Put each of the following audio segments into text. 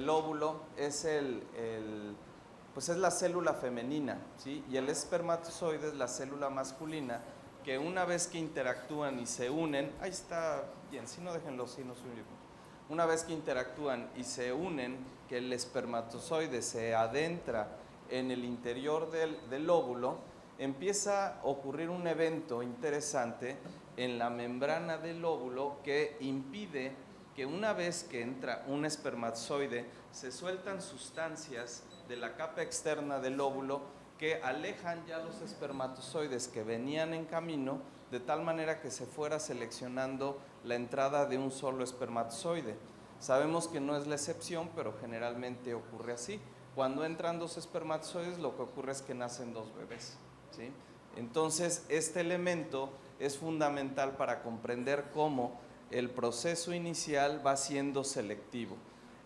el óvulo es pues es la célula femenina, ¿sí? Y el espermatozoide es la célula masculina, que una vez que interactúan y se unen, ahí está bien, si no déjenlo, si no se unen. Una vez que interactúan y se unen, que el espermatozoide se adentra en el interior del óvulo, empieza a ocurrir un evento interesante en la membrana del óvulo que impide que una vez que entra un espermatozoide se sueltan sustancias de la capa externa del óvulo que alejan ya los espermatozoides que venían en camino, de tal manera que se fuera seleccionando la entrada de un solo espermatozoide. Sabemos que no es la excepción, pero generalmente ocurre así. Cuando entran dos espermatozoides, lo que ocurre es que nacen dos bebés, ¿sí? Entonces, este elemento es fundamental para comprender cómo el proceso inicial va siendo selectivo.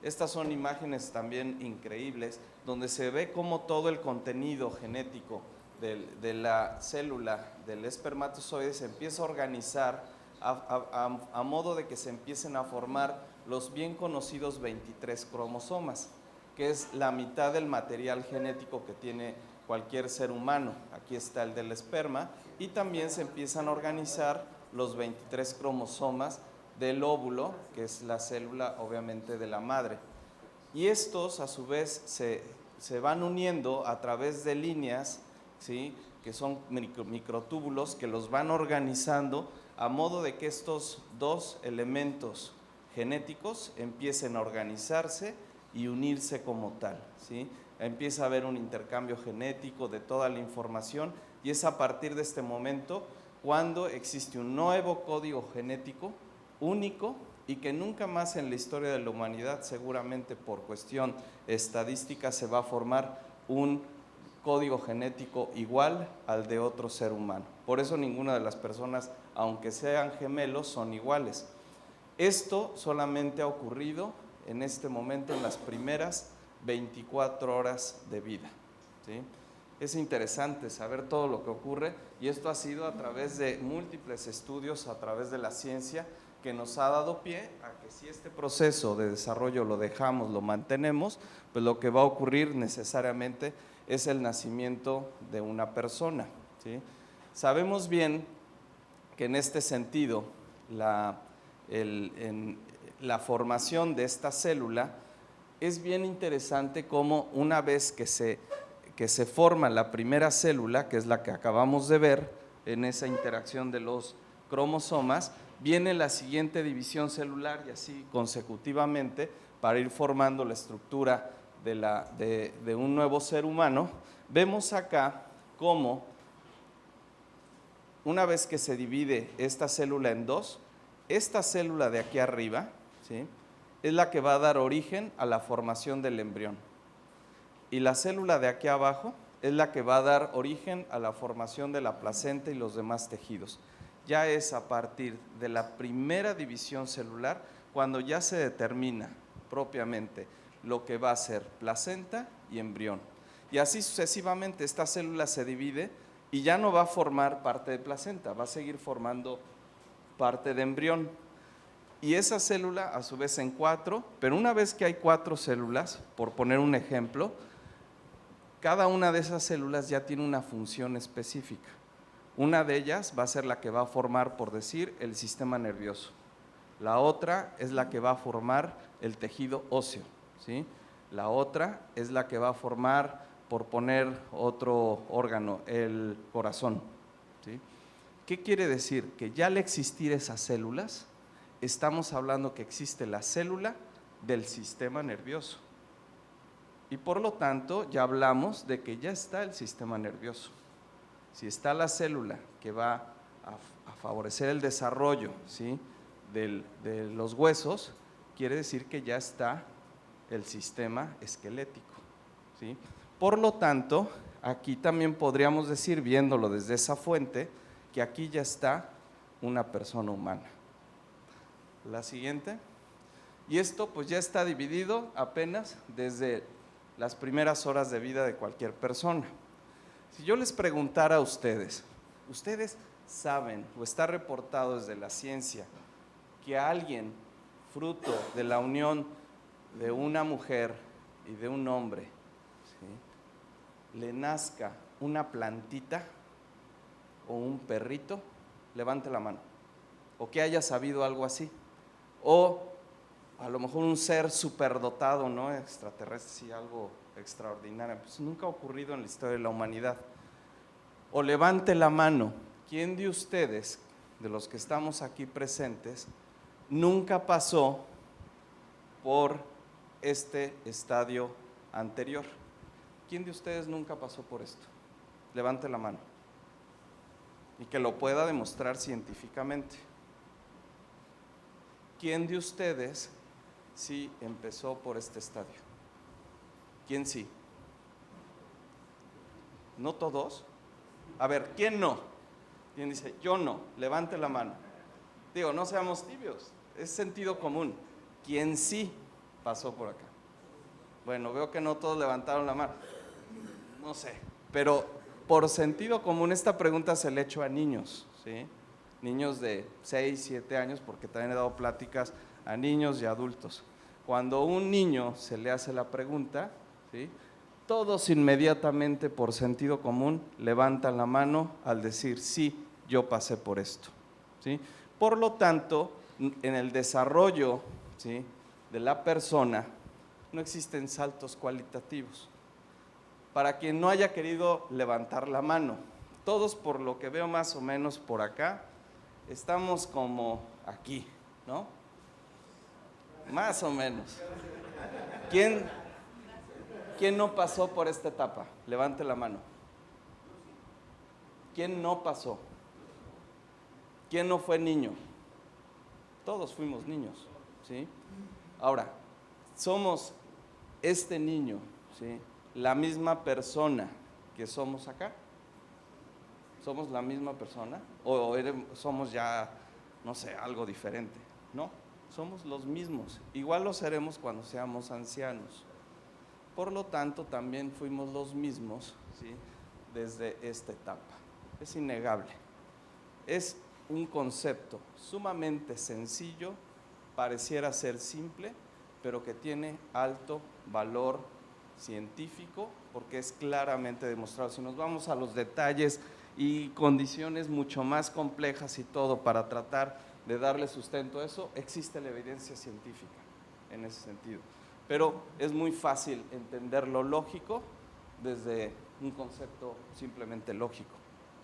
Estas son imágenes también increíbles, donde se ve cómo todo el contenido genético de la célula del espermatozoide se empieza a organizar a modo de que se empiecen a formar los bien conocidos 23 cromosomas, que es la mitad del material genético que tiene cualquier ser humano. Aquí está el del esperma, y también se empiezan a organizar los 23 cromosomas del óvulo, que es la célula obviamente de la madre. Y estos a su vez se van uniendo a través de líneas, ¿sí?, que son microtúbulos que los van organizando a modo de que estos dos elementos genéticos empiecen a organizarse y unirse como tal, ¿sí? Empieza a haber un intercambio genético de toda la información, y es a partir de este momento cuando existe un nuevo código genético único, y que nunca más en la historia de la humanidad, seguramente por cuestión estadística, se va a formar un código genético igual al de otro ser humano. Por eso ninguna de las personas, aunque sean gemelos, son iguales. Esto solamente ha ocurrido en este momento en las primeras 24 horas de vida, ¿sí? Es interesante saber todo lo que ocurre, y esto ha sido a través de múltiples estudios, a través de la ciencia, que nos ha dado pie a que si este proceso de desarrollo lo dejamos, lo mantenemos, pues lo que va a ocurrir necesariamente es el nacimiento de una persona, ¿sí? Sabemos bien que en este sentido la formación de esta célula es bien interesante, como una vez que se forma la primera célula, que es la que acabamos de ver en esa interacción de los cromosomas, viene la siguiente división celular, y así consecutivamente, para ir formando la estructura de un nuevo ser humano. Vemos acá cómo una vez que se divide esta célula en dos, esta célula de aquí arriba, ¿sí?, es la que va a dar origen a la formación del embrión, y la célula de aquí abajo es la que va a dar origen a la formación de la placenta y los demás tejidos. Ya es a partir de la primera división celular cuando ya se determina propiamente lo que va a ser placenta y embrión. Y así sucesivamente esta célula se divide y ya no va a formar parte de placenta, va a seguir formando parte de embrión. Y esa célula a su vez en cuatro, pero una vez que hay 4 células, por poner un ejemplo, cada una de esas células ya tiene una función específica. Una de ellas va a ser la que va a formar, por decir, el sistema nervioso. La otra es la que va a formar el tejido óseo, ¿sí? La otra es la que va a formar, por poner otro órgano, el corazón, ¿sí? ¿Qué quiere decir? Que ya al existir esas células, estamos hablando que existe la célula del sistema nervioso. Y por lo tanto, ya hablamos de que ya está el sistema nervioso. Si está la célula que va a favorecer el desarrollo, ¿sí?, de los huesos, quiere decir que ya está el sistema esquelético, ¿sí? Por lo tanto, aquí también podríamos decir, viéndolo desde esa fuente, que aquí ya está una persona humana. La siguiente. Y esto pues ya está dividido apenas desde las primeras horas de vida de cualquier persona. Si yo les preguntara a ustedes, ¿ustedes saben o está reportado desde la ciencia que alguien, fruto de la unión de una mujer y de un hombre, ¿sí?, le nazca una plantita o un perrito, levante la mano. O que haya sabido algo así. O a lo mejor un ser superdotado, ¿no?, extraterrestre, sí, algo extraordinario. Pues nunca ha ocurrido en la historia de la humanidad. O levante la mano, ¿quién de ustedes, de los que estamos aquí presentes, nunca pasó por este estadio anterior? ¿Quién de ustedes nunca pasó por esto? Levante la mano. Y que lo pueda demostrar científicamente. ¿Quién de ustedes sí empezó por este estadio? ¿Quién sí? ¿No todos? A ver, ¿quién no? ¿Quién dice, yo no? Levante la mano. Digo, no seamos tibios, es sentido común. ¿Quién sí pasó por acá? Bueno, veo que no todos levantaron la mano. No sé, pero por sentido común esta pregunta se le ha hecho a niños, ¿sí? Niños de 6, 7 años, porque también he dado pláticas a niños y adultos. Cuando a un niño se le hace la pregunta, ¿sí?, todos inmediatamente por sentido común levantan la mano al decir, sí, yo pasé por esto, ¿sí? Por lo tanto, en el desarrollo, ¿sí?, de la persona no existen saltos cualitativos. Para quien no haya querido levantar la mano, todos, por lo que veo más o menos por acá, estamos como aquí, ¿no? Más o menos. ¿Quién no pasó por esta etapa? Levante la mano. ¿Quién no pasó? ¿Quién no fue niño? Todos fuimos niños, ¿sí? Ahora, somos este niño, ¿sí?, la misma persona que somos acá. ¿Somos la misma persona? ¿O somos ya, no sé, algo diferente? No, somos los mismos. Igual lo seremos cuando seamos ancianos. Por lo tanto, también fuimos los mismos, ¿sí?, desde esta etapa. Es innegable. Es un concepto sumamente sencillo, pareciera ser simple, pero que tiene alto valor científico porque es claramente demostrado. Si nos vamos a los detalles y condiciones mucho más complejas y todo para tratar de darle sustento a eso, existe la evidencia científica en ese sentido. Pero es muy fácil entender lo lógico desde un concepto simplemente lógico,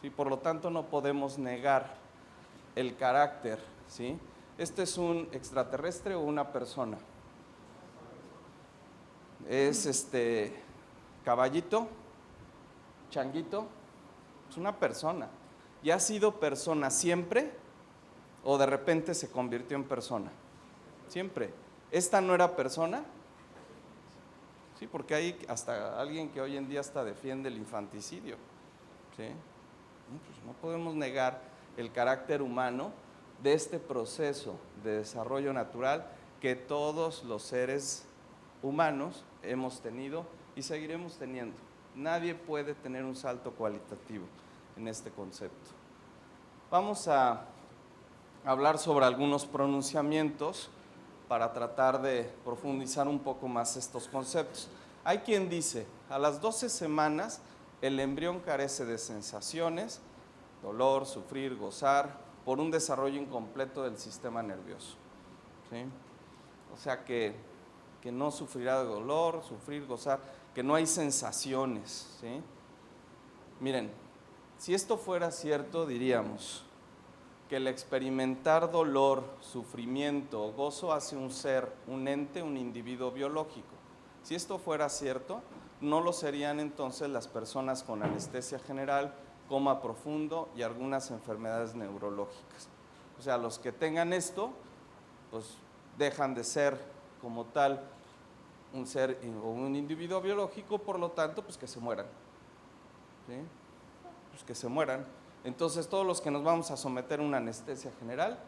¿sí? Por lo tanto, no podemos negar el carácter, ¿sí? ¿Este es un extraterrestre o una persona? Es caballito, changuito, es una persona. ¿Y ha sido persona siempre o de repente se convirtió en persona? Siempre. ¿Esta no era persona? Sí, porque hay hasta alguien que hoy en día hasta defiende el infanticidio, ¿sí? Pues no podemos negar el carácter humano de este proceso de desarrollo natural que todos los seres humanos hemos tenido y seguiremos teniendo. Nadie puede tener un salto cualitativo en este concepto. Vamos a hablar sobre algunos pronunciamientos para tratar de profundizar un poco más estos conceptos. Hay quien dice, a las 12 semanas el embrión carece de sensaciones, dolor, sufrir, gozar, por un desarrollo incompleto del sistema nervioso, ¿sí? O sea que no sufrirá de dolor, sufrir, gozar, que no hay sensaciones, ¿sí? Miren, si esto fuera cierto, diríamos que el experimentar dolor, sufrimiento o gozo hace un ser, un ente, un individuo biológico. Si esto fuera cierto, no lo serían entonces las personas con anestesia general, coma profundo y algunas enfermedades neurológicas. O sea, los que tengan esto, pues dejan de ser como tal un ser o un individuo biológico, por lo tanto, pues que se mueran, ¿sí? Pues que se mueran. Entonces, todos los que nos vamos a someter a una anestesia general,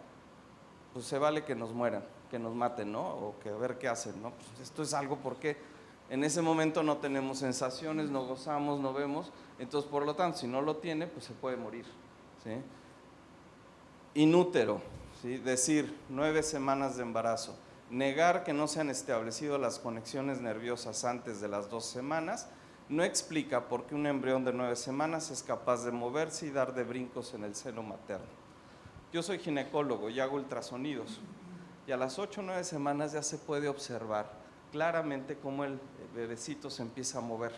pues se vale que nos mueran, que nos maten, ¿no? O que a ver qué hacen, ¿no? Pues esto es algo porque en ese momento no tenemos sensaciones, no gozamos, no vemos, entonces, por lo tanto, si no lo tiene, pues se puede morir, ¿sí? Inútero, ¿sí? Decir 9 semanas de embarazo. Negar que no se han establecido las conexiones nerviosas antes de las 2 semanas no explica por qué un embrión de 9 semanas es capaz de moverse y dar de brincos en el seno materno. Yo soy ginecólogo y hago ultrasonidos, y a las 8 o 9 semanas ya se puede observar claramente cómo el bebecito se empieza a mover.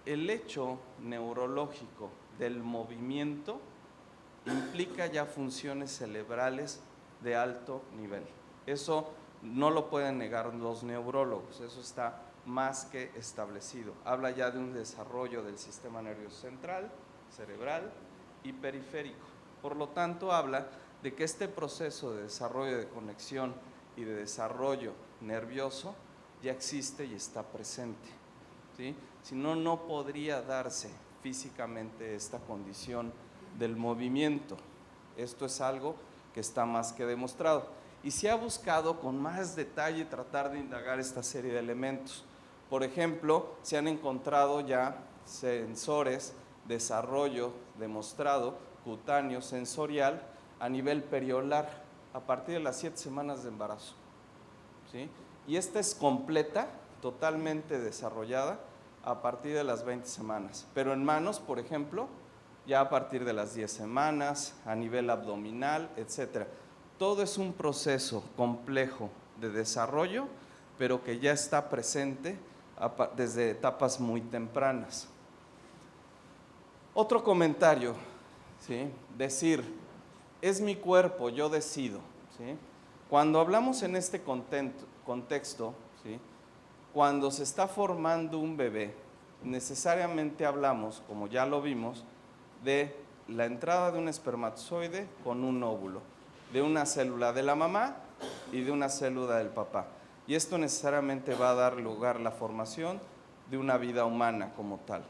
El hecho neurológico del movimiento implica ya funciones cerebrales de alto nivel. Eso no lo pueden negar los neurólogos, eso está más que establecido. Habla ya de un desarrollo del sistema nervioso central, cerebral y periférico. Por lo tanto, habla de que este proceso de desarrollo de conexión y de desarrollo nervioso ya existe y está presente, ¿sí? Si no, no podría darse físicamente esta condición del movimiento. Esto es algo que está más que demostrado. Y se ha buscado con más detalle tratar de indagar esta serie de elementos. Por ejemplo, se han encontrado ya sensores, desarrollo demostrado, cutáneo, sensorial, a nivel periolar, a partir de las 7 semanas de embarazo, ¿sí? Y esta es completa, totalmente desarrollada, a partir de las 20 semanas. Pero en manos, por ejemplo, ya a partir de las 10 semanas, a nivel abdominal, etcétera. Todo es un proceso complejo de desarrollo, pero que ya está presente desde etapas muy tempranas. Otro comentario, ¿sí? Decir, es mi cuerpo, yo decido, ¿sí? Cuando hablamos en este contexto, ¿sí? Cuando se está formando un bebé, necesariamente hablamos, como ya lo vimos, de la entrada de un espermatozoide con un óvulo, de una célula de la mamá y de una célula del papá. Y esto necesariamente va a dar lugar a la formación de una vida humana como tal,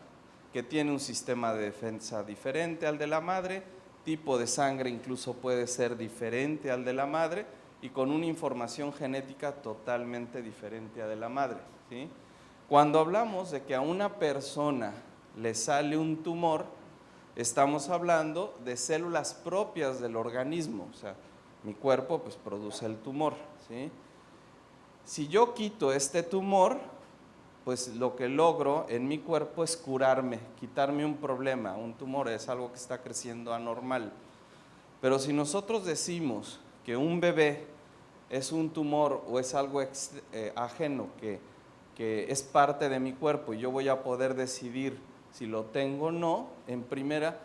que tiene un sistema de defensa diferente al de la madre, tipo de sangre incluso puede ser diferente al de la madre y con una información genética totalmente diferente a de la madre, ¿sí? Cuando hablamos de que a una persona le sale un tumor, estamos hablando de células propias del organismo, o sea, mi cuerpo pues produce el tumor, ¿sí? Si yo quito este tumor, pues lo que logro en mi cuerpo es curarme, quitarme un problema. Un tumor es algo que está creciendo anormal. Pero si nosotros decimos que un bebé es un tumor o es algo ajeno que es parte de mi cuerpo y yo voy a poder decidir si lo tengo o no, en primera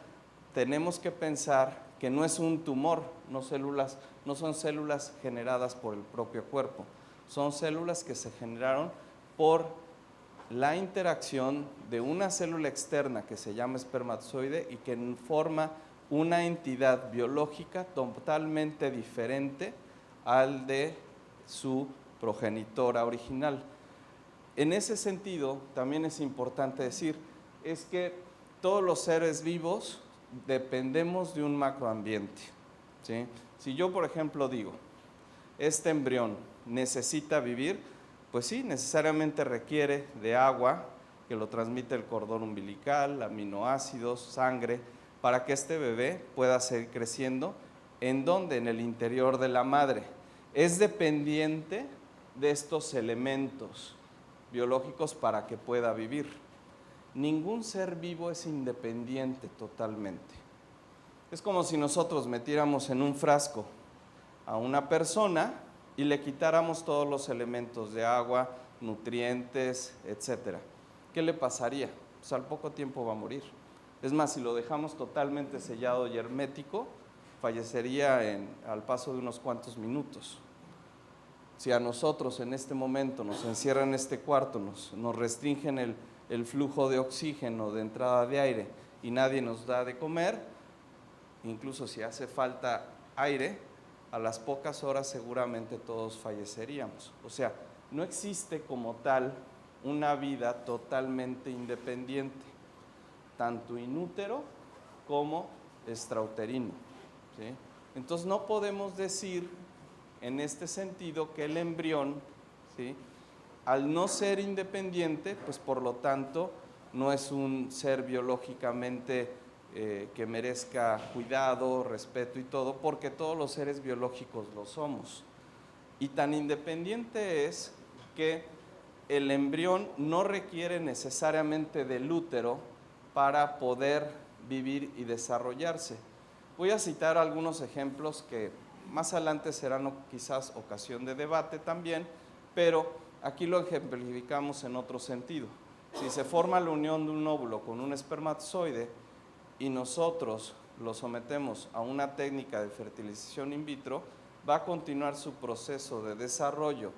tenemos que pensar que no es un tumor, no son células generadas por el propio cuerpo, son células que se generaron por la interacción de una célula externa que se llama espermatozoide y que forma una entidad biológica totalmente diferente al de su progenitora original. En ese sentido, también es importante decir, es que todos los seres vivos dependemos de un macroambiente, ¿sí? Si yo, por ejemplo, digo, este embrión necesita vivir, pues sí, necesariamente requiere de agua, que lo transmite el cordón umbilical, aminoácidos, sangre, para que este bebé pueda seguir creciendo. ¿En dónde? En el interior de la madre. Es dependiente de estos elementos biológicos para que pueda vivir. Ningún ser vivo es independiente totalmente. Es como si nosotros metiéramos en un frasco a una persona y le quitáramos todos los elementos de agua, nutrientes, etcétera. ¿Qué le pasaría? Pues al poco tiempo va a morir. Es más, si lo dejamos totalmente sellado y hermético, fallecería al paso de unos cuantos minutos. Si a nosotros en este momento nos encierran en este cuarto, nos restringen el flujo de oxígeno, de entrada de aire, y nadie nos da de comer, incluso si hace falta aire, a las pocas horas seguramente todos falleceríamos. O sea, no existe como tal una vida totalmente independiente, tanto inútero como extrauterino, ¿sí? Entonces no podemos decir en este sentido que el embrión, ¿sí?, al no ser independiente, pues por lo tanto no es un ser biológicamente que merezca cuidado, respeto y todo, porque todos los seres biológicos lo somos. Y tan independiente es que el embrión no requiere necesariamente del útero para poder vivir y desarrollarse. Voy a citar algunos ejemplos que más adelante serán quizás ocasión de debate también, pero aquí lo ejemplificamos en otro sentido. Si se forma la unión de un óvulo con un espermatozoide y nosotros lo sometemos a una técnica de fertilización in vitro, va a continuar su proceso de desarrollo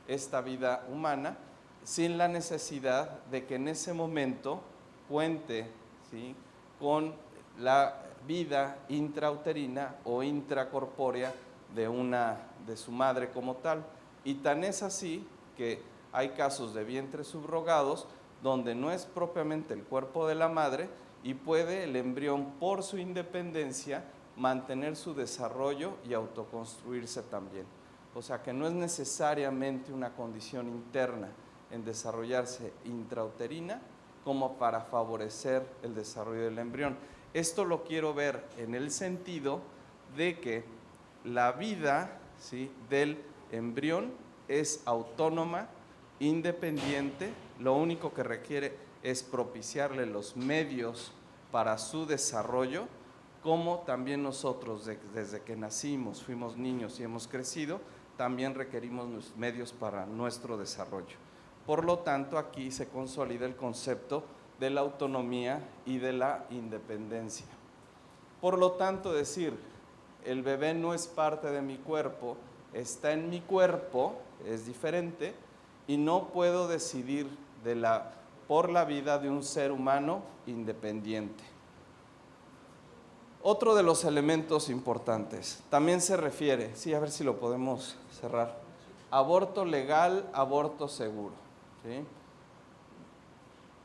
esta vida humana sin la necesidad de que en ese momento cuente, ¿sí?, con la vida intrauterina o intracorpórea de su madre como tal. Y tan es así que hay casos de vientres subrogados donde no es propiamente el cuerpo de la madre y puede el embrión, por su independencia, mantener su desarrollo y autoconstruirse también. O sea que no es necesariamente una condición interna en desarrollarse intrauterina como para favorecer el desarrollo del embrión. Esto lo quiero ver en el sentido de que la vida, ¿sí?, del embrión es autónoma, independiente, lo único que requiere es propiciarle los medios para su desarrollo, como también nosotros desde que nacimos, fuimos niños y hemos crecido, también requerimos los medios para nuestro desarrollo. Por lo tanto, aquí se consolida el concepto de la autonomía y de la independencia. Por lo tanto, decir, el bebé no es parte de mi cuerpo, está en mi cuerpo, es diferente, y no puedo decidir por la vida de un ser humano independiente. Otro de los elementos importantes, también se refiere, sí, a ver si lo podemos cerrar, aborto legal, aborto seguro, ¿sí?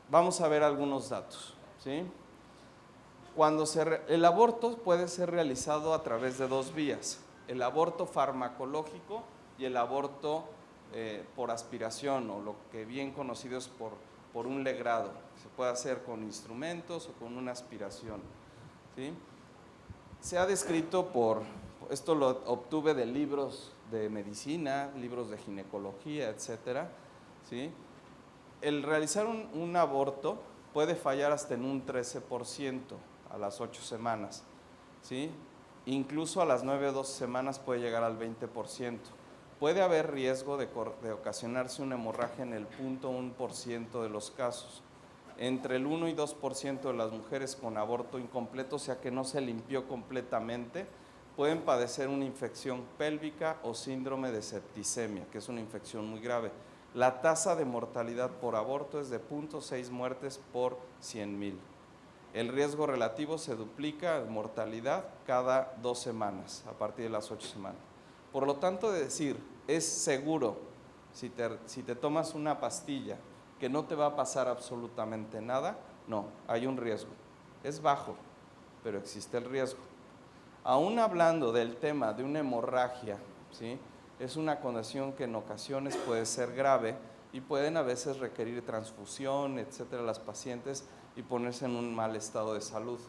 Vamos a ver algunos datos, ¿sí? El aborto puede ser realizado a través de dos vías, el aborto farmacológico y el aborto por aspiración, o lo que bien conocido es por un legrado. Se puede hacer con instrumentos o con una aspiración, ¿sí? Se ha descrito esto lo obtuve de libros de medicina, libros de ginecología, etcétera, ¿sí? El realizar un aborto puede fallar hasta en un 13% a las 8 semanas, ¿sí? Incluso a las 9 o 12 semanas puede llegar al 20%. Puede haber riesgo de ocasionarse una hemorragia en el 0.1% de los casos. Entre el 1 y 2% de las mujeres con aborto incompleto, o sea que no se limpió completamente, pueden padecer una infección pélvica o síndrome de septicemia, que es una infección muy grave. La tasa de mortalidad por aborto es de 0.6 muertes por 100,000. El riesgo relativo se duplica de mortalidad cada 2 semanas, a partir de las 8 semanas. Por lo tanto, de decir, es seguro, si te tomas una pastilla, que no te va a pasar absolutamente nada, no, hay un riesgo. Es bajo, pero existe el riesgo. Aún hablando del tema de una hemorragia, ¿sí?, es una condición que en ocasiones puede ser grave y pueden a veces requerir transfusión, etcétera, las pacientes y ponerse en un mal estado de salud.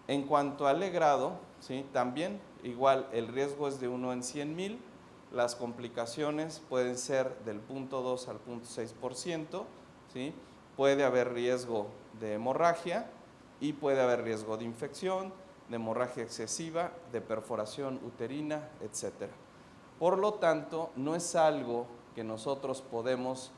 En cuanto al legrado, ¿sí?, también igual el riesgo es de 1 en 100,000, las complicaciones pueden ser del 0.2 al 0.6%, ¿sí? Puede haber riesgo de hemorragia y puede haber riesgo de infección, de hemorragia excesiva, de perforación uterina, etcétera. Por lo tanto, no es algo que nosotros podemos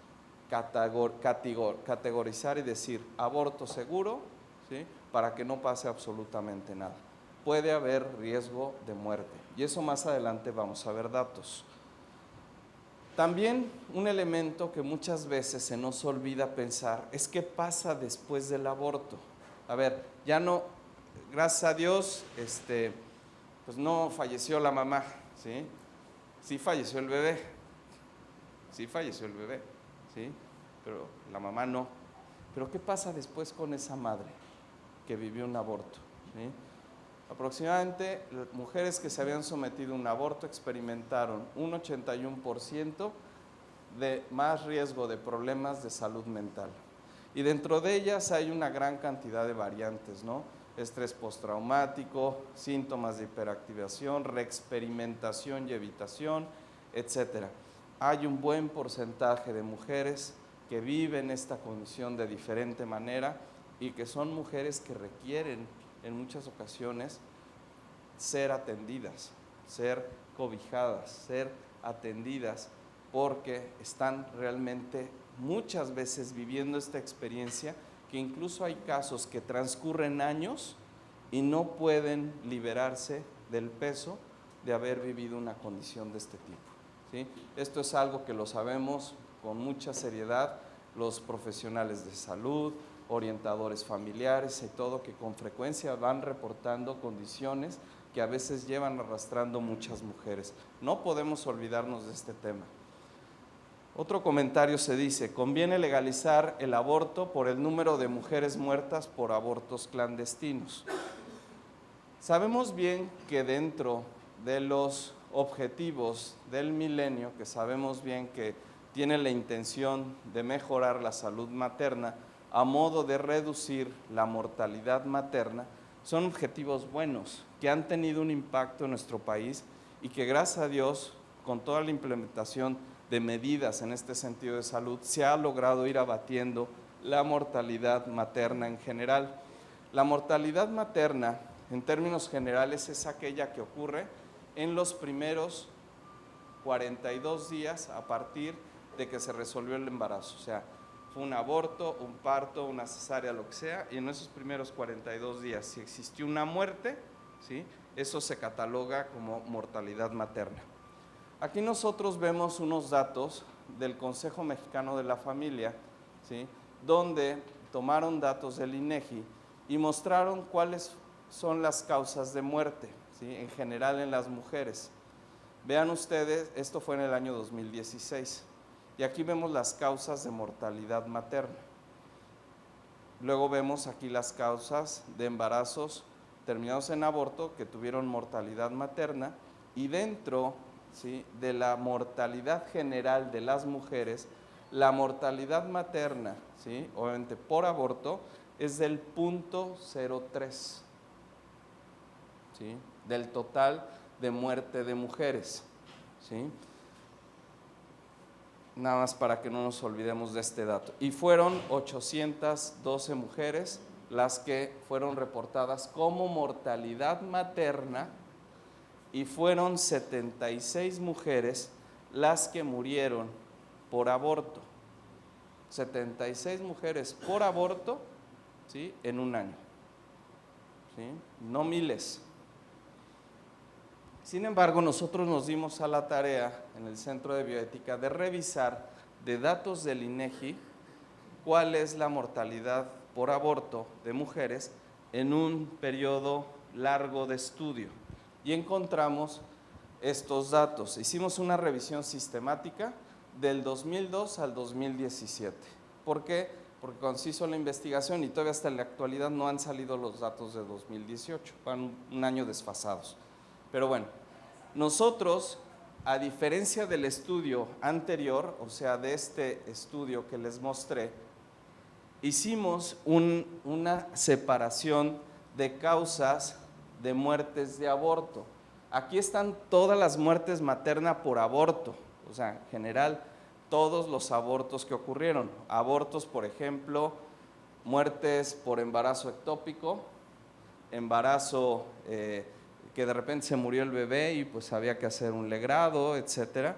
categorizar y decir aborto seguro, ¿sí?, para que no pase absolutamente nada. Puede haber riesgo de muerte y eso más adelante vamos a ver datos. También un elemento que muchas veces se nos olvida pensar es qué pasa después del aborto. A ver, ya no, gracias a Dios, pues no falleció la mamá, ¿sí? Sí falleció el bebé, ¿sí? Pero la mamá no. Pero ¿qué pasa después con esa madre que vivió un aborto? ¿Sí? Aproximadamente las mujeres que se habían sometido a un aborto experimentaron un 81% de más riesgo de problemas de salud mental. Y dentro de ellas hay una gran cantidad de variantes, ¿no? Estrés postraumático, síntomas de hiperactivación, reexperimentación y evitación, etcétera. Hay un buen porcentaje de mujeres que viven esta condición de diferente manera y que son mujeres que requieren en muchas ocasiones ser atendidas, ser cobijadas, ser atendidas, porque están realmente muchas veces viviendo esta experiencia, que incluso hay casos que transcurren años y no pueden liberarse del peso de haber vivido una condición de este tipo, ¿sí? Esto es algo que lo sabemos con mucha seriedad los profesionales de salud, orientadores familiares y todo, que con frecuencia van reportando condiciones que a veces llevan arrastrando muchas mujeres. No podemos olvidarnos de este tema. Otro comentario se dice: conviene legalizar el aborto por el número de mujeres muertas por abortos clandestinos. Sabemos bien que dentro de los objetivos del milenio, que sabemos bien que tiene la intención de mejorar la salud materna a modo de reducir la mortalidad materna, son objetivos buenos que han tenido un impacto en nuestro país y que, gracias a Dios, con toda la implementación de medidas en este sentido de salud, se ha logrado ir abatiendo la mortalidad materna en general. La mortalidad materna, en términos generales, es aquella que ocurre en los primeros 42 días a partir de que se resolvió el embarazo. O sea, fue un aborto, un parto, una cesárea, lo que sea, y en esos primeros 42 días, si existió una muerte, ¿sí?, eso se cataloga como mortalidad materna. Aquí nosotros vemos unos datos del Consejo Mexicano de la Familia, ¿sí?, donde tomaron datos del INEGI y mostraron cuáles son las causas de muerte, ¿sí?, en general en las mujeres. Vean ustedes, esto fue en el año 2016, y aquí vemos las causas de mortalidad materna. Luego vemos aquí las causas de embarazos terminados en aborto que tuvieron mortalidad materna, y dentro, ¿sí?, de la mortalidad general de las mujeres, la mortalidad materna, ¿sí?, obviamente por aborto, es del 0.03, ¿sí?, del total de muerte de mujeres, ¿sí? Nada más para que no nos olvidemos de este dato. Y fueron 812 mujeres las que fueron reportadas como mortalidad materna, y fueron 76 mujeres las que murieron por aborto. 76 mujeres por aborto, ¿sí?, en un año, ¿sí?, no miles. Sin embargo, nosotros nos dimos a la tarea en el Centro de Bioética de revisar de datos del INEGI cuál es la mortalidad por aborto de mujeres en un periodo largo de estudio, y encontramos estos datos. Hicimos una revisión sistemática del 2002 al 2017. ¿Por qué? Porque cuando se hizo la investigación, y todavía hasta en la actualidad no han salido los datos de 2018, van un año desfasados. Pero bueno, nosotros, a diferencia del estudio anterior, o sea, de este estudio que les mostré, hicimos una separación de causas de muertes de aborto. Aquí están todas las muertes maternas por aborto, o sea, en general, todos los abortos que ocurrieron. Abortos, por ejemplo, muertes por embarazo ectópico, embarazo que de repente se murió el bebé y pues había que hacer un legrado, etcétera,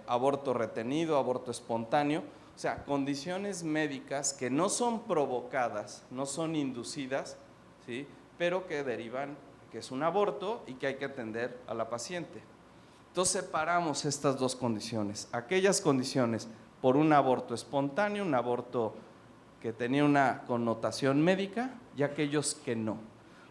aborto retenido, aborto espontáneo, o sea, condiciones médicas que no son provocadas, no son inducidas, ¿sí?, pero que derivan que es un aborto y que hay que atender a la paciente. Entonces separamos estas dos condiciones, aquellas condiciones por un aborto espontáneo, un aborto que tenía una connotación médica, y aquellos que no.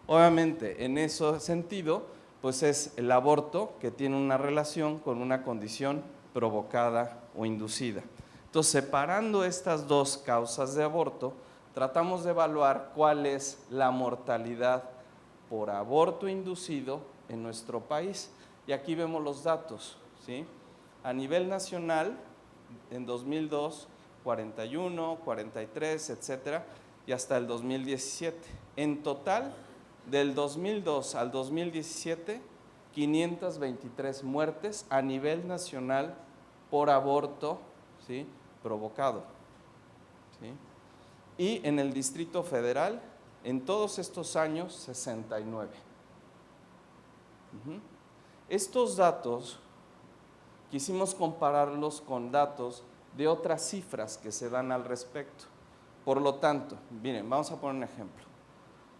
Obviamente, en ese sentido, pues es el aborto que tiene una relación con una condición provocada o inducida. Entonces, separando estas dos causas de aborto, tratamos de evaluar cuál es la mortalidad por aborto inducido en nuestro país. Y aquí vemos los datos, ¿sí? A nivel nacional, en 2002, 41, 43, etcétera, y hasta el 2017. En total, del 2002 al 2017, 523 muertes a nivel nacional por aborto, ¿sí?, provocado, ¿sí? Y en el Distrito Federal, en todos estos años, 69. Estos datos quisimos compararlos con datos de otras cifras que se dan al respecto. Por lo tanto, miren, vamos a poner un ejemplo.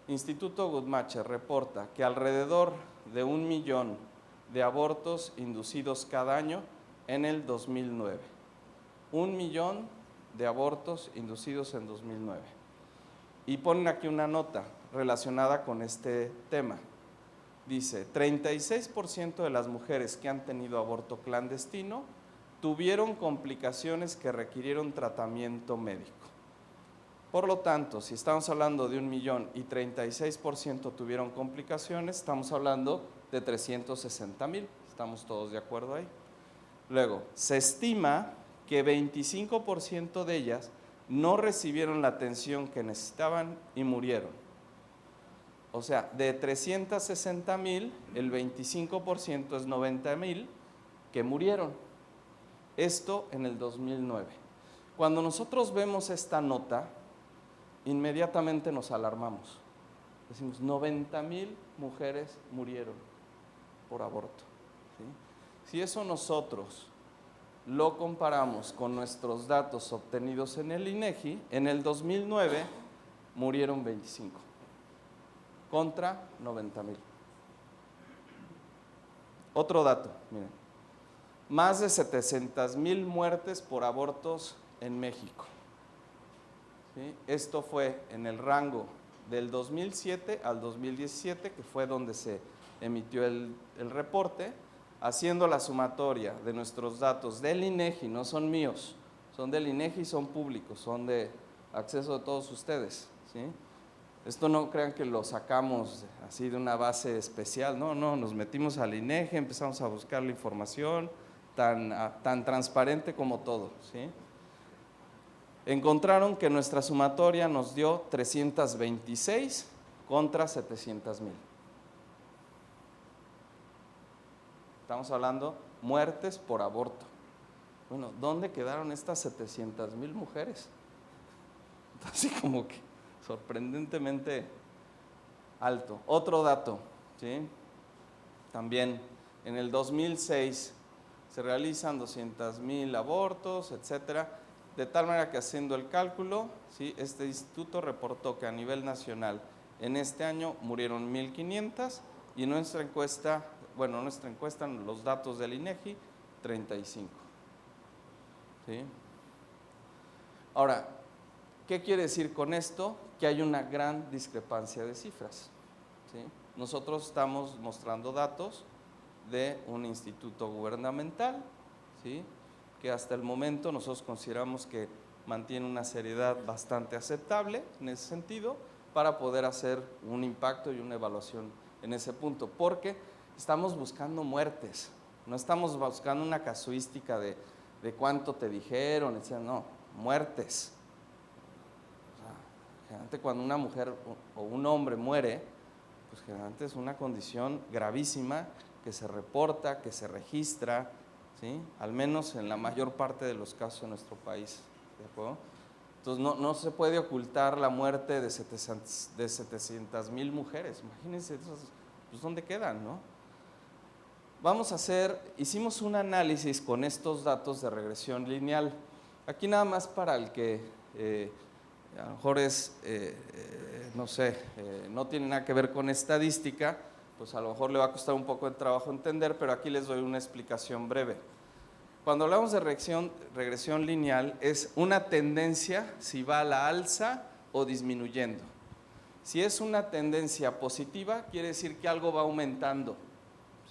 Instituto Guttmacher reporta que alrededor de 1 millón de abortos inducidos cada año en el 2009. 1 millón de abortos inducidos en 2009. Y ponen aquí una nota relacionada con este tema. Dice, 36% de las mujeres que han tenido aborto clandestino tuvieron complicaciones que requirieron tratamiento médico. Por lo tanto, si estamos hablando de 1 millón y 36% tuvieron complicaciones, estamos hablando de 360,000. ¿Estamos todos de acuerdo ahí? Luego, se estima que 25% de ellas no recibieron la atención que necesitaban y murieron. O sea, de 360,000, el 25% es 90,000 que murieron. Esto en el 2009. Cuando nosotros vemos esta nota, inmediatamente nos alarmamos. Decimos, 90,000 mujeres murieron por aborto, ¿sí? Si eso nosotros lo comparamos con nuestros datos obtenidos en el INEGI, en el 2009 murieron 25 contra 90,000. Otro dato, miren, más de 700,000 muertes por abortos en México. ¿Sí? Esto fue en el rango del 2007 al 2017, que fue donde se emitió el reporte, haciendo la sumatoria de nuestros datos del INEGI, no son míos, son del INEGI, son públicos, son de acceso de todos ustedes, ¿sí? Esto no crean que lo sacamos así de una base especial, no, nos metimos al INEGI, empezamos a buscar la información tan transparente como todo, ¿sí? Encontraron que nuestra sumatoria nos dio 326 contra 700,000. Estamos hablando muertes por aborto. Bueno, ¿dónde quedaron estas 700,000 mujeres? Así como que sorprendentemente alto. Otro dato, ¿sí? También en el 2006 se realizan 200,000 abortos, etcétera. De tal manera que haciendo el cálculo, ¿sí?, este instituto reportó que a nivel nacional en este año murieron 1,500 y nuestra encuesta, los datos del INEGI, 35. ¿Sí? Ahora, ¿qué quiere decir con esto? Que hay una gran discrepancia de cifras, ¿sí? Nosotros estamos mostrando datos de un instituto gubernamental, ¿sí?, que hasta el momento nosotros consideramos que mantiene una seriedad bastante aceptable en ese sentido para poder hacer un impacto y una evaluación en ese punto, porque estamos buscando muertes, no estamos buscando una casuística de cuánto te dijeron, etc. No, muertes. O sea, generalmente cuando una mujer o un hombre muere, pues generalmente es una condición gravísima que se reporta, que se registra, ¿sí?, al menos en la mayor parte de los casos en nuestro país, ¿de acuerdo? Entonces no se puede ocultar la muerte de 700,000 mujeres, imagínense, pues ¿dónde quedan, no? Hicimos un análisis con estos datos de regresión lineal, aquí nada más para el que a lo mejor no tiene nada que ver con estadística, pues a lo mejor le va a costar un poco de trabajo entender, pero aquí les doy una explicación breve. Cuando hablamos de regresión lineal, es una tendencia si va a la alza o disminuyendo. Si es una tendencia positiva, quiere decir que algo va aumentando,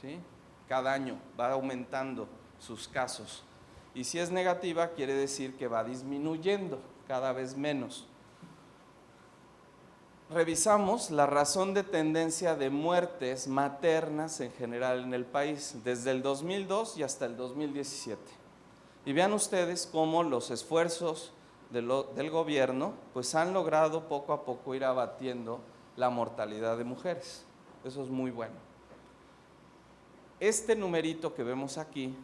¿sí?, cada año va aumentando sus casos. Y si es negativa, quiere decir que va disminuyendo cada vez menos. Revisamos la razón de tendencia de muertes maternas en general en el país, desde el 2002 y hasta el 2017. Y vean ustedes cómo los esfuerzos del gobierno pues han logrado poco a poco ir abatiendo la mortalidad de mujeres. Eso es muy bueno. este numerito que vemos aquí,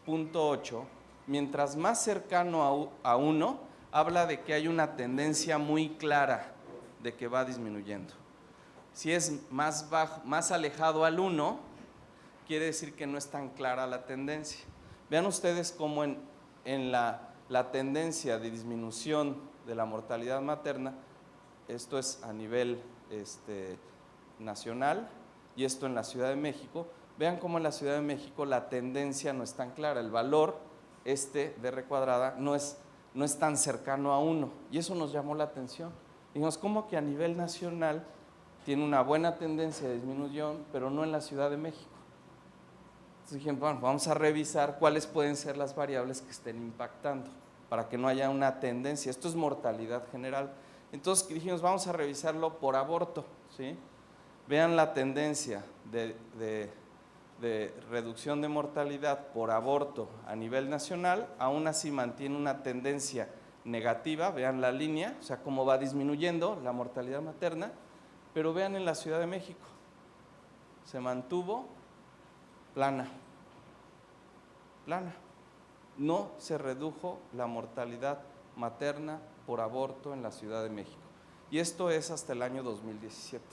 0.8, mientras más cercano a 1, habla de que hay una tendencia muy clara de que va disminuyendo. Si es más bajo, más alejado al 1, quiere decir que no es tan clara la tendencia. Vean ustedes cómo en la tendencia de disminución de la mortalidad materna, esto es a nivel nacional y esto en la Ciudad de México, vean cómo en la Ciudad de México la tendencia no es tan clara, el valor de R cuadrada no es tan cercano a 1, y eso nos llamó la atención. Dijimos, ¿cómo que a nivel nacional tiene una buena tendencia de disminución, pero no en la Ciudad de México? Entonces dijimos, bueno, vamos a revisar cuáles pueden ser las variables que estén impactando para que no haya una tendencia. Esto es mortalidad general. Entonces dijimos, vamos a revisarlo por aborto, ¿sí? Vean la tendencia de reducción de mortalidad por aborto a nivel nacional, aún así mantiene una tendencia negativa, vean la línea, o sea, cómo va disminuyendo la mortalidad materna, pero vean en la Ciudad de México, se mantuvo plana, no se redujo la mortalidad materna por aborto en la Ciudad de México, y esto es hasta el año 2017.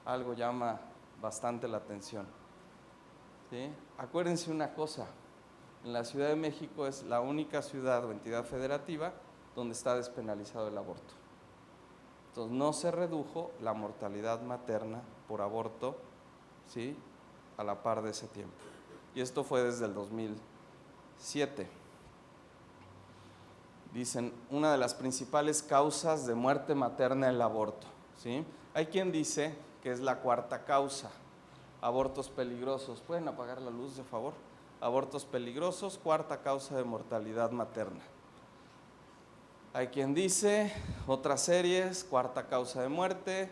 Algo llama bastante la atención, ¿sí? Acuérdense una cosa, en la Ciudad de México es la única ciudad o entidad federativa donde está despenalizado el aborto. Entonces no se redujo la mortalidad materna por aborto, ¿sí?, a la par de ese tiempo. Y esto fue desde el 2007. Dicen, una de las principales causas de muerte materna es el aborto, ¿sí? Hay quien dice que es la cuarta causa, abortos peligrosos. ¿Pueden apagar la luz, de favor? Abortos peligrosos, cuarta causa de mortalidad materna. Hay quien dice, otras series, cuarta causa de muerte,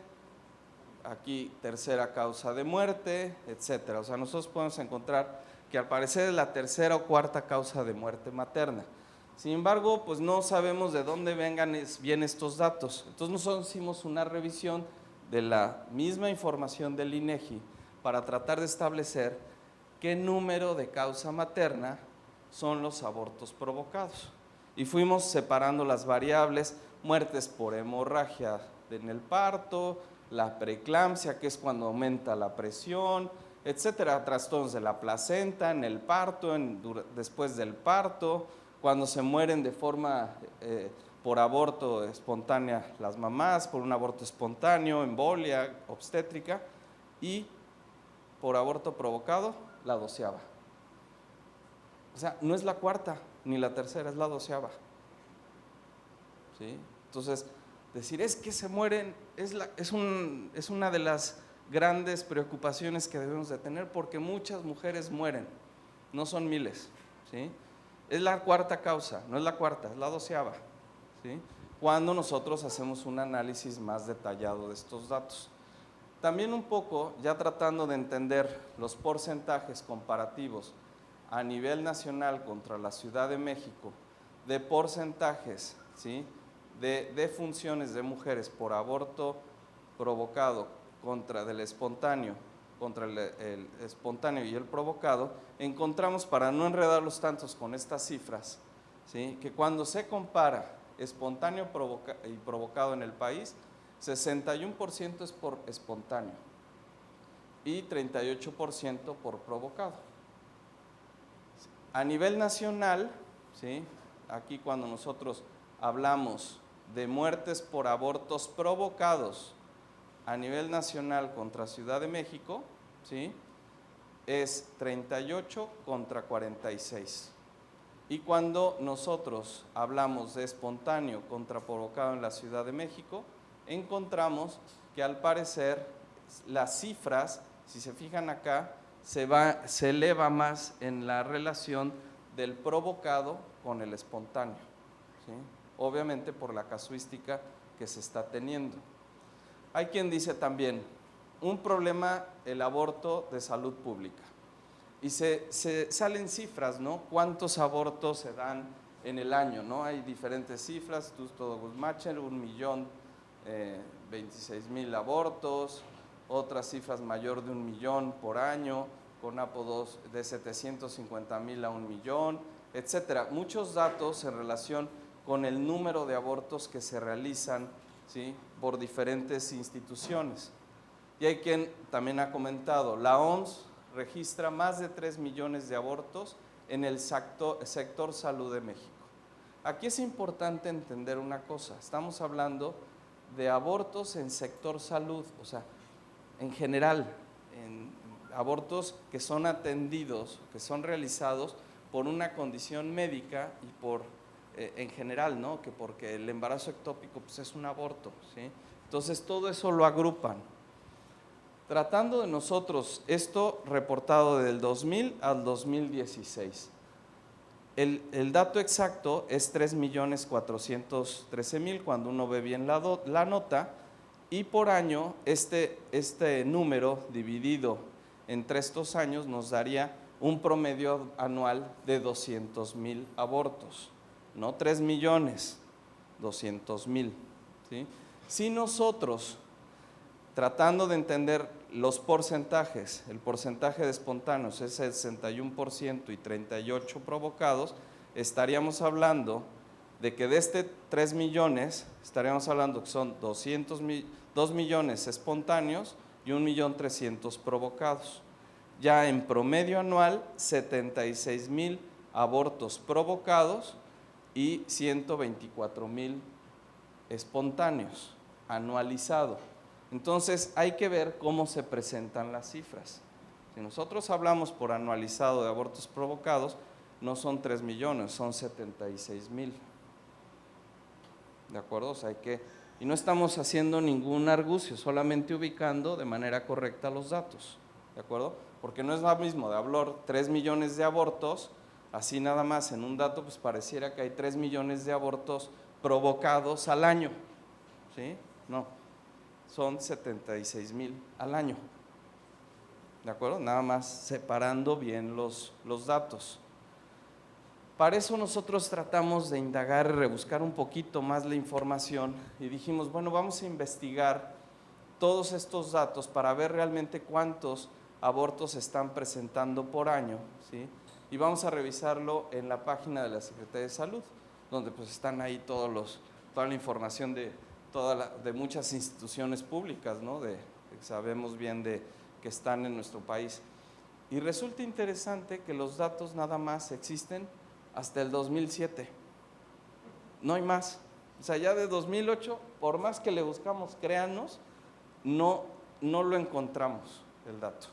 aquí tercera causa de muerte, etcétera. O sea, nosotros podemos encontrar que al parecer es la tercera o cuarta causa de muerte materna. Sin embargo, pues no sabemos de dónde vengan bien estos datos. Entonces nosotros hicimos una revisión de la misma información del INEGI para tratar de establecer qué número de causa materna son los abortos provocados. Y fuimos separando las variables, muertes por hemorragia en el parto, la preeclampsia, que es cuando aumenta la presión, etcétera, trastornos de la placenta, en el parto, después del parto, cuando se mueren de forma por aborto espontánea las mamás, por un aborto espontáneo, embolia obstétrica, y por aborto provocado, la 12ª. O sea, no es la cuarta ni la tercera, es la 12ª. ¿Sí? Entonces, decir es que se mueren es una de las grandes preocupaciones que debemos de tener, porque muchas mujeres mueren, no son miles, ¿sí? Es la cuarta causa, no es la cuarta, es la 12ª, ¿sí?, cuando nosotros hacemos un análisis más detallado de estos datos. También un poco, ya tratando de entender los porcentajes comparativos a nivel nacional contra la Ciudad de México, de porcentajes, ¿sí?, de funciones de mujeres por aborto provocado contra el espontáneo y el provocado, encontramos, para no enredarlos tantos con estas cifras, ¿sí?, que cuando se compara espontáneo y provocado en el país, 61% es por espontáneo y 38% por provocado. A nivel nacional, ¿sí?, aquí cuando nosotros hablamos de muertes por abortos provocados a nivel nacional contra Ciudad de México, ¿sí?, es 38 contra 46. Y cuando nosotros hablamos de espontáneo contra provocado en la Ciudad de México, encontramos que al parecer las cifras, si se fijan acá, se eleva más en la relación del provocado con el espontáneo, ¿sí?, obviamente por la casuística que se está teniendo. Hay quien dice también, un problema el aborto de salud pública. Y se salen cifras, ¿no? ¿Cuántos abortos se dan en el año, ¿no? Hay diferentes cifras, Guttmacher, 1.026.000 abortos, otras cifras mayor de 1 millón por año, CONAPO 2 de 750,000 a 1 millón, etcétera. Muchos datos en relación con el número de abortos que se realizan, ¿sí?, por diferentes instituciones. Y hay quien también ha comentado, la OMS registra más de 3 millones de abortos en el sector salud de México. Aquí es importante entender una cosa, estamos hablando de abortos en sector salud, o sea, en general, en abortos que son atendidos, que son realizados por una condición médica y por, en general, ¿no?, que porque el embarazo ectópico pues es un aborto, ¿sí? Entonces todo eso lo agrupan. Tratando de nosotros, esto reportado del 2000 al 2016. El dato exacto es 3,413,000 cuando uno ve bien la nota, y por año este número dividido entre estos años nos daría un promedio anual de 200,000 abortos, no 3 millones, 200,000, ¿sí? Si nosotros, tratando de entender los porcentajes, el porcentaje de espontáneos es el 61% y 38 provocados, estaríamos hablando de que de este 3 millones, estaríamos hablando que son 2 millones espontáneos y 1,300,000 provocados. Ya en promedio anual, 76,000 abortos provocados y 124,000 espontáneos, anualizado. Entonces hay que ver cómo se presentan las cifras. Si nosotros hablamos por anualizado de abortos provocados, no son 3 millones, son 76,000. ¿De acuerdo? O sea, y no estamos haciendo ningún argucio, solamente ubicando de manera correcta los datos. ¿De acuerdo? Porque no es lo mismo de hablar 3 millones de abortos, así nada más en un dato, pues pareciera que hay 3 millones de abortos provocados al año. ¿Sí? No. Son 76,000 al año, ¿de acuerdo? Nada más separando bien los datos. Para eso nosotros tratamos de indagar y rebuscar un poquito más la información y dijimos, bueno, vamos a investigar todos estos datos para ver realmente cuántos abortos se están presentando por año, ¿sí? Y vamos a revisarlo en la página de la Secretaría de Salud, donde pues están ahí toda la información de muchas instituciones públicas, ¿no?, que sabemos bien que están en nuestro país. Y resulta interesante que los datos nada más existen hasta el 2007, no hay más. O sea, ya de 2008, por más que le buscamos, créanos, no lo encontramos el dato.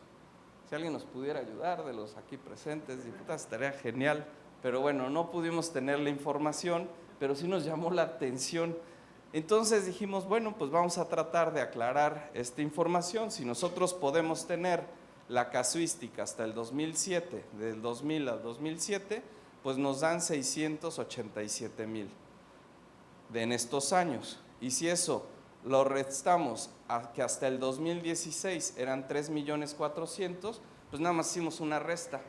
Si alguien nos pudiera ayudar de los aquí presentes, diputados, estaría genial, pero bueno, no pudimos tener la información, pero sí nos llamó la atención. Entonces dijimos, bueno, pues vamos a tratar de aclarar esta información. Si nosotros podemos tener la casuística hasta el 2007, del 2000 al 2007, pues nos dan 687,000 en estos años. Y si eso lo restamos a que hasta el 2016 eran 3,400,000, pues nada más hicimos una resta.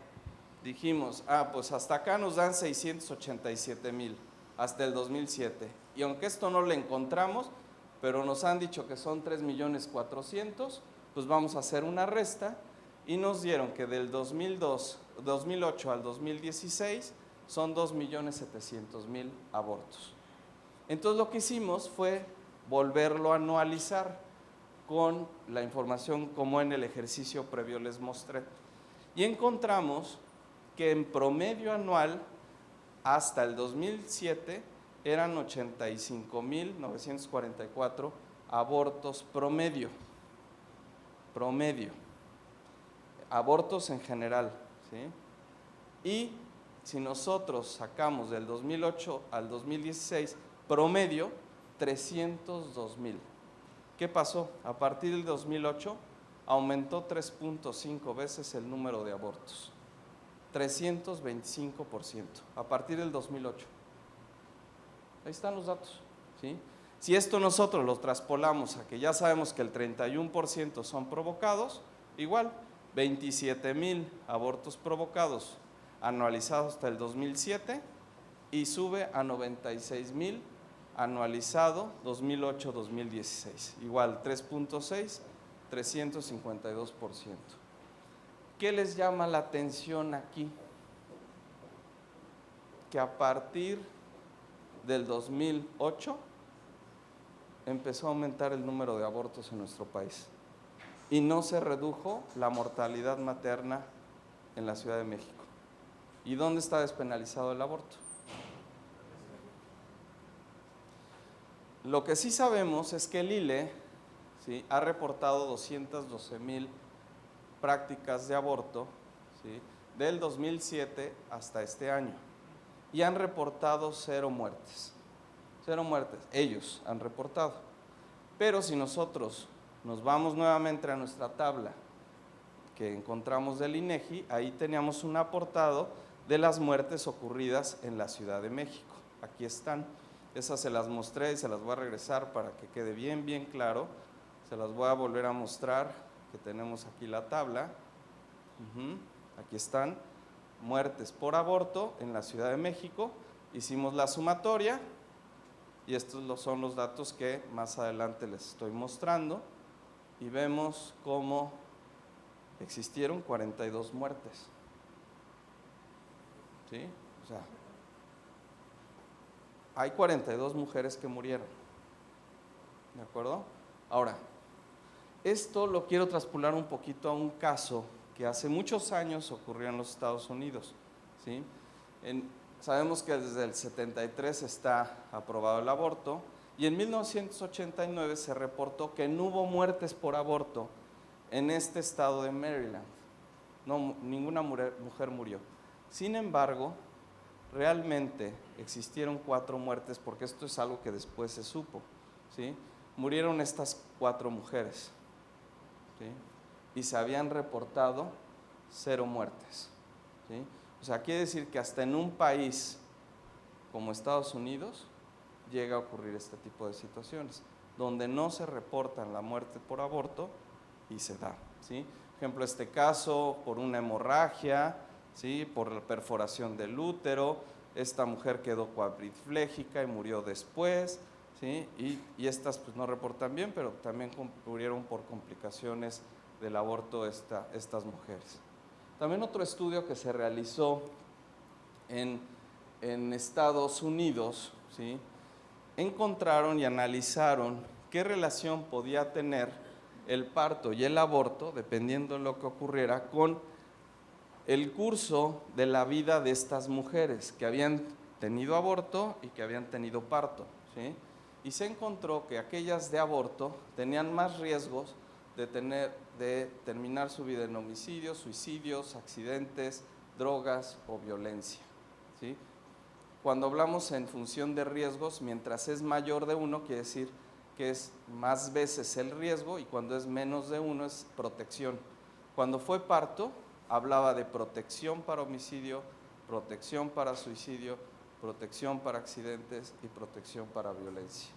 Dijimos, pues hasta acá nos dan 687,000 hasta el 2007. Y aunque esto no lo encontramos, pero nos han dicho que son 3,400,000, pues vamos a hacer una resta y nos dieron que del 2008 al 2016 son 2,700,000 abortos. Entonces lo que hicimos fue volverlo a anualizar con la información como en el ejercicio previo les mostré. Y encontramos que en promedio anual hasta el 2007 eran 85,944 abortos promedio. Abortos en general, ¿sí? Y si nosotros sacamos del 2008 al 2016 promedio, 302,000. ¿Qué pasó? A partir del 2008 aumentó 3.5 veces el número de abortos. 325% a partir del 2008. Ahí están los datos, ¿sí? Si esto nosotros lo traspolamos a que ya sabemos que el 31% son provocados, igual, 27,000 abortos provocados anualizados hasta el 2007 y sube a 96,000 anualizado 2008-2016, igual 3.6 352%. ¿Qué les llama la atención aquí? Que a partir del 2008 empezó a aumentar el número de abortos en nuestro país y no se redujo la mortalidad materna en la Ciudad de México. ¿Y dónde está despenalizado el aborto? Lo que sí sabemos es que el ILE, ¿sí?, ha reportado 212,000 prácticas de aborto, ¿sí?, del 2007 hasta este año, y han reportado 0 muertes. 0 muertes, ellos han reportado. Pero si nosotros nos vamos nuevamente a nuestra tabla que encontramos del INEGI, ahí teníamos un apartado de las muertes ocurridas en la Ciudad de México. Aquí están. Esas se las mostré y se las voy a regresar para que quede bien, bien claro. Se las voy a volver a mostrar, que tenemos aquí la tabla. Aquí están, muertes por aborto en la Ciudad de México. Hicimos la sumatoria y estos son los datos que más adelante les estoy mostrando. Y vemos cómo existieron 42 muertes. ¿Sí? O sea, hay 42 mujeres que murieron, ¿de acuerdo? Ahora, esto lo quiero traspolar un poquito a un caso que hace muchos años ocurrió en los Estados Unidos, ¿sí? Sabemos que desde el 73 está aprobado el aborto y en 1989 se reportó que no hubo muertes por aborto en este estado de Maryland. No, ninguna mujer murió. Sin embargo, realmente existieron 4 muertes, porque esto es algo que después se supo, ¿sí? Murieron estas 4 mujeres, ¿sí? Y se habían reportado 0 muertes, ¿sí? O sea, quiere decir que hasta en un país como Estados Unidos llega a ocurrir este tipo de situaciones, donde no se reportan la muerte por aborto y se da, ¿sí? Por ejemplo, este caso por una hemorragia, ¿sí?, por la perforación del útero, esta mujer quedó cuadriplégica y murió después, ¿sí? Y estas pues no reportan bien, pero también murieron por complicaciones del aborto estas mujeres. También otro estudio que se realizó en Estados Unidos, ¿sí?, encontraron y analizaron qué relación podía tener el parto y el aborto, dependiendo de lo que ocurriera, con el curso de la vida de estas mujeres que habían tenido aborto y que habían tenido parto, ¿sí? Y se encontró que aquellas de aborto tenían más riesgos de terminar su vida en homicidios, suicidios, accidentes, drogas o violencia, ¿sí? Cuando hablamos en función de riesgos, mientras es mayor de 1, quiere decir que es más veces el riesgo, y cuando es menos de 1 es protección. Cuando fue parto, hablaba de protección para homicidio, protección para suicidio, protección para accidentes y protección para violencia.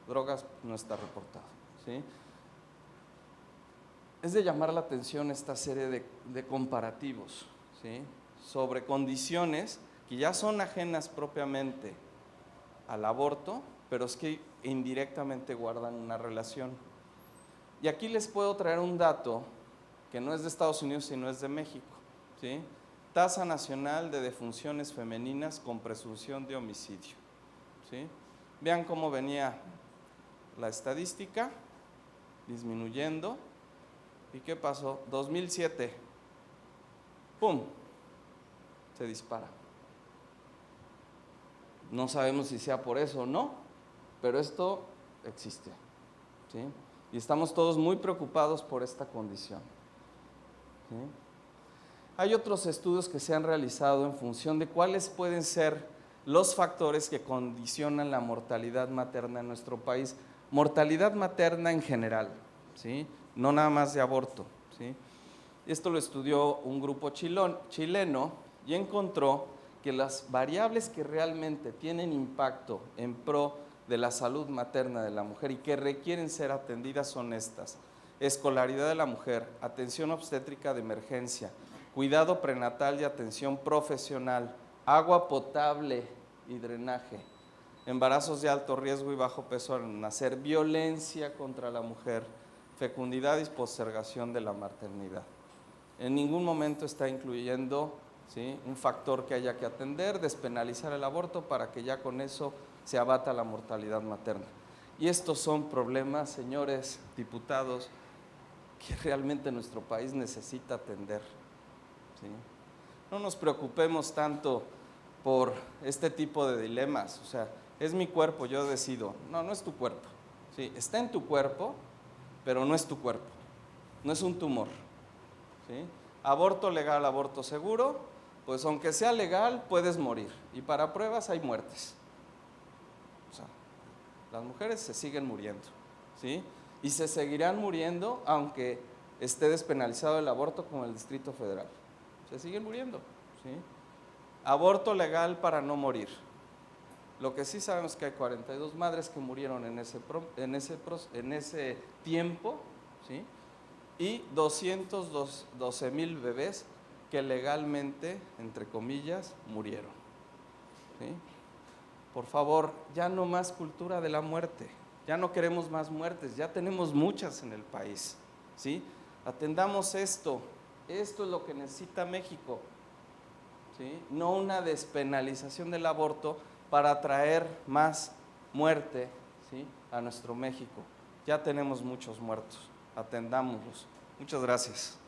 Drogas no está reportado, ¿sí? Es de llamar la atención esta serie de comparativos, ¿sí?, sobre condiciones que ya son ajenas propiamente al aborto, pero es que indirectamente guardan una relación. Y aquí les puedo traer un dato que no es de Estados Unidos, sino es de México, ¿sí? Tasa nacional de defunciones femeninas con presunción de homicidio, ¿sí? Vean cómo venía la estadística, disminuyendo. ¿Y qué pasó? 2007, ¡pum!, se dispara. No sabemos si sea por eso o no, pero esto existe, ¿sí? Y estamos todos muy preocupados por esta condición, ¿sí? Hay otros estudios que se han realizado en función de cuáles pueden ser los factores que condicionan la mortalidad materna en nuestro país. Mortalidad materna en general, ¿sí?, no nada más de aborto, ¿sí? Esto lo estudió un grupo chileno y encontró que las variables que realmente tienen impacto en pro de la salud materna de la mujer y que requieren ser atendidas son estas: escolaridad de la mujer, atención obstétrica de emergencia, cuidado prenatal y atención profesional, agua potable y drenaje, embarazos de alto riesgo y bajo peso al nacer, violencia contra la mujer, fecundidad y postergación de la maternidad. En ningún momento está incluyendo, ¿sí?, un factor que haya que atender, despenalizar el aborto para que ya con eso se abata la mortalidad materna. Y estos son problemas, señores diputados, que realmente nuestro país necesita atender, ¿sí? No nos preocupemos tanto por este tipo de dilemas, o sea, es mi cuerpo, yo decido. No, no es tu cuerpo, ¿sí? Está en tu cuerpo, pero no es tu cuerpo, no es un tumor, ¿sí? Aborto legal, aborto seguro, pues aunque sea legal, puedes morir, y para pruebas hay muertes. O sea, las mujeres se siguen muriendo, ¿sí? Y se seguirán muriendo aunque esté despenalizado el aborto como el Distrito Federal. Se siguen muriendo, ¿sí? Aborto legal para no morir. Lo que sí sabemos es que hay 42 madres que murieron en ese tiempo, ¿sí? Y 212,000 bebés que legalmente, entre comillas, murieron, ¿sí? Por favor, ya no más cultura de la muerte, ya no queremos más muertes, ya tenemos muchas en el país, ¿sí? Atendamos esto es lo que necesita México, ¿sí? No una despenalización del aborto para traer más muerte, ¿sí?, a nuestro México. Ya tenemos muchos muertos, atendámoslos. Muchas gracias.